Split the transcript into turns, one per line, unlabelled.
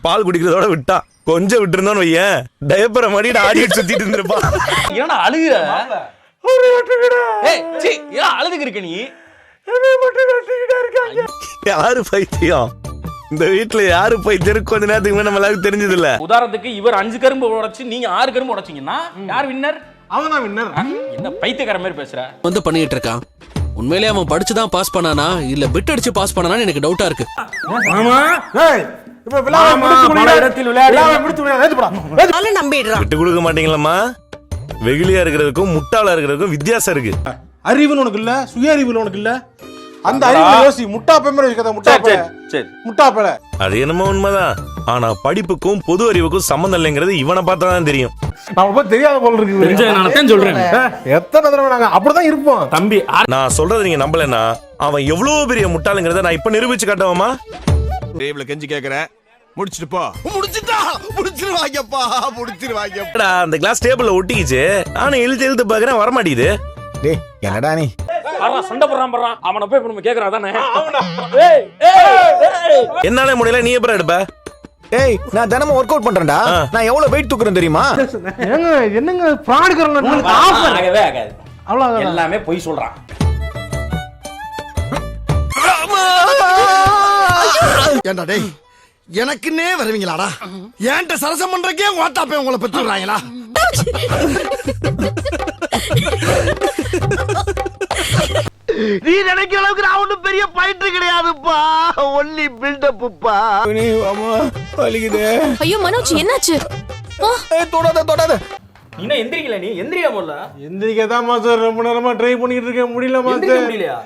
பால் குடிக்கிறதோட விட்டா கொஞ்சம் விட்டுருந்தோன்னு வையன் டயப்பரை மாட்டிட்டு ஆடிட்டு சுத்திட்டு இருந்திருப்பான்.
ஏன்னா அழுகுற அழுதுக்கு இருக்க நீ
யாரு பைத்தியம் இந்த வீட்டுல யாரு பைத்தியம் கொஞ்ச நேரத்துக்கு முன்னாடி நம்ம எல்லாருக்கும் தெரிஞ்சது இல்ல.
உதாரணத்துக்கு இவர் 5 கரும்பு உடைச்சு நீங்க 6 கரும்பு உடைச்சீங்கன்னா யார் வின்னர்?
அவன் தான் வின்னர்.
என்ன பைத்தியக்கார மாதிரி பேசுற?
வந்து பண்ணிட்டு இருக்கான். உண்மையிலேயே அவன் படிச்சுதான் பாஸ் பண்ணானா இல்ல பிட் அடிச்சு பாஸ் பண்ணானான்னு எனக்கு டவுட்டா இருக்கு.
ஆமா ஏய் இப்ப விளையாட
நம்பிடுறான். விட்டு கொடுக்க மாட்டீங்களா? வெகுளியா இருக்கிறதுக்கும் முட்டாளா இருக்கிறதுக்கும் வித்தியாசம் இருக்கு.
அறிவுன்னு உனக்கு இல்ல, சுய அறிவுல உனக்கு இல்ல. அந்த அறிவுல யோசி. முட்டா பேமர வைக்காத முட்டா பே. சரி முட்டா பேல.
அது என்னமோ உண்மைதான். ஆனா படிப்புக்கும் பொது அறிவுக்கும் சம்பந்தம் இல்லைங்கிறது இவனை பார்த்தா தான் தெரியும்.
நம்ம தெரியாத போல இருக்கு.
தெரிஞ்சதுனால தான் சொல்றேன்.
எத்தனை தடவை நாங்க அப்படிதான் இருப்போம்
தம்பி.
நான் சொல்றதை நீங்க நம்பலன்னா அவன் எவ்வளவு பெரிய முட்டாளுங்கிறத நான் இப்ப நிரூபிச்சு காட்டுவேமா?
டேபிள்ல கெஞ்சி கேக்குறேன். முடிச்சிட்டு போ. முடிச்சிட்டா முடிச்சிருவாங்கப்பா முடிச்சிருவாங்க.
அந்த கிளாஸ் டேபிள்ல ஒட்டிக்கிச்சு. நானும் எழுத்து பாக்குறேன் வர மாட்டேங்குது.
டேய் என்னடா நீ
சண்டை போடுறான் அவனை போய் நம்ம கேக்குறா தானே.
என்னால முடியல நீ எப்பறம் எடுப்ப?
டேய் நான் தினமும் ஒர்க் அவுட் பண்றேன்டா. நான் எவ்வளவு வெயிட் தூக்குறேன் தெரியுமா?
என்னங்க ஃப்ராடுகறன உங்களுக்கு ஆஃபர்
ஆகவே ஆகாது.
அவ்வளவுதான்.
எல்லாமே பொய் சொல்றான்.
ஏண்டா டேய் எனக்குன்னே வருவீங்களாடா? ஏன்ட்ட சரசம் பண்றக்கே ஓட்டாப்பே உங்களை பெற்றுறாங்களா?
நீ நினைக்கிற அளவுக்கு நான் ஒண்ணும் பெரிய பயிற்று கிடையாதுப்பா. ஒன்லி பில்டப்புப்பா.
வலிக்குதே.
ஐயோ மனோஜ் என்னாச்சு?
தொடாத
நீ எந்திரிக்கல. நீ எந்திரியா போல.
எந்திரிக்க தான் மாஸ்டர் ரொம்ப நேரமா ட்ரை பண்ணிட்டு இருக்கேன். முடியல மாஸ்டர்.
முடியலையா?